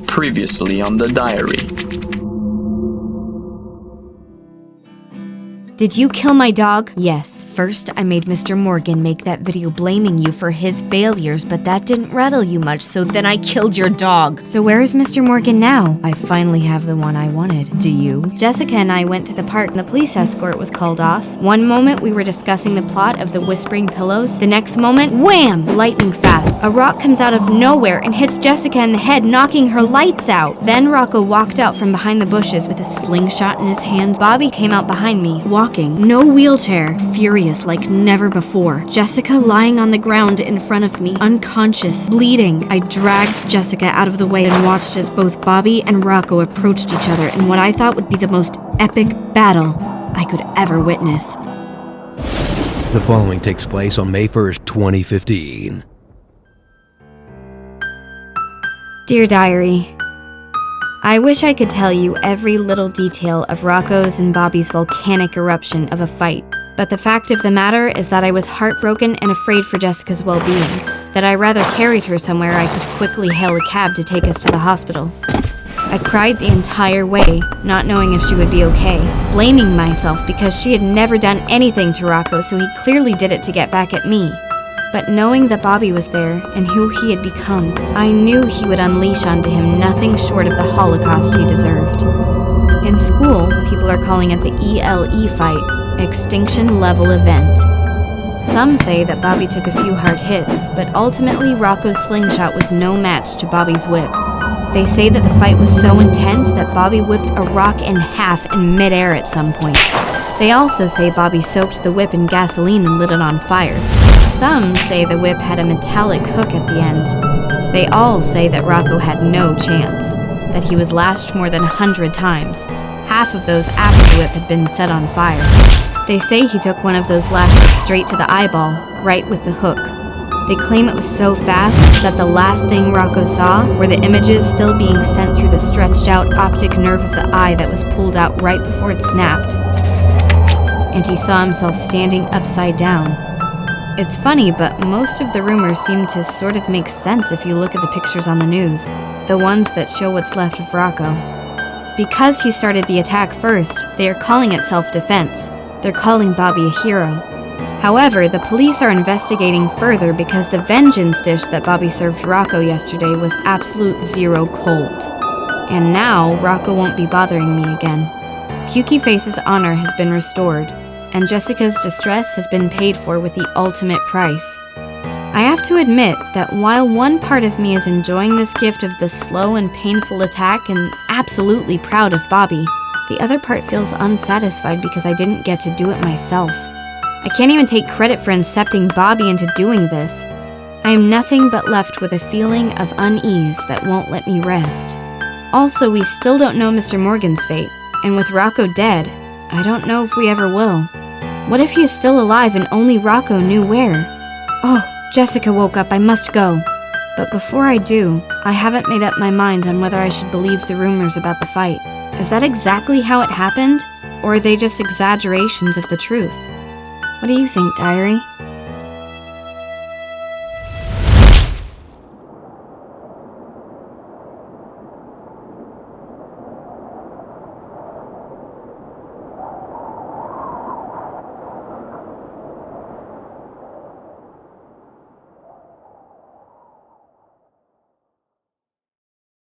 Previously on the diary. Did you kill my dog? Yes. First, I made Mr. Morgan make that video blaming you for his failures, but that didn't rattle you much, so then I killed your dog. So where is Mr. Morgan now? I finally have the one I wanted. Do you? Jessica and I went to the park and the police escort was called off. One moment, we were discussing the plot of the Whispering Pillows. The next moment, wham! Lightning fast. A rock comes out of nowhere and hits Jessica in the head, knocking her lights out. Then Rocco walked out from behind the bushes with a slingshot in his hands. Bobby came out behind me, walking, no wheelchair, furious like never before. Jessica lying on the ground in front of me, unconscious, bleeding. I dragged Jessica out of the way and watched as both Bobby and Rocco approached each other in what I thought would be the most epic battle I could ever witness. The following takes place on May 1st, 2015. Dear Diary, I wish I could tell you every little detail of Rocco's and Bobby's volcanic eruption of a fight, but the fact of the matter is that I was heartbroken and afraid for Jessica's well-being, that I rather carried her somewhere I could quickly hail a cab to take us to the hospital. I cried the entire way, not knowing if she would be okay, blaming myself because she had never done anything to Rocco, so he clearly did it to get back at me. But knowing that Bobby was there and who he had become, I knew he would unleash onto him nothing short of the Holocaust he deserved. In school, people are calling it the ELE fight, Extinction Level Event. Some say that Bobby took a few hard hits, but ultimately Rocco's slingshot was no match to Bobby's whip. They say that the fight was so intense that Bobby whipped a rock in half in midair at some point. They also say Bobby soaked the whip in gasoline and lit it on fire. Some say the whip had a metallic hook at the end. They all say that Rocco had no chance, that he was lashed more than 100 times. Half of those after the whip had been set on fire. They say he took one of those lashes straight to the eyeball, right with the hook. They claim it was so fast that the last thing Rocco saw were the images still being sent through the stretched out optic nerve of the eye that was pulled out right before it snapped. And he saw himself standing upside down. It's funny, but most of the rumors seem to sort of make sense if you look at the pictures on the news, the ones that show what's left of Rocco. Because he started the attack first, they are calling it self-defense. They're calling Bobby a hero. However, the police are investigating further because the vengeance dish that Bobby served Rocco yesterday was absolute zero cold. And now, Rocco won't be bothering me again. Pukey Face's honor has been restored, and Jessica's distress has been paid for with the ultimate price. I have to admit that while one part of me is enjoying this gift of the slow and painful attack and absolutely proud of Bobby, the other part feels unsatisfied because I didn't get to do it myself. I can't even take credit for incepting Bobby into doing this. I am nothing but left with a feeling of unease that won't let me rest. Also, we still don't know Mr. Morgan's fate, and with Rocco dead, I don't know if we ever will. What if he is still alive and only Rocco knew where? Oh, Jessica woke up, I must go. But before I do, I haven't made up my mind on whether I should believe the rumors about the fight. Is that exactly how it happened? Or are they just exaggerations of the truth? What do you think, Diary?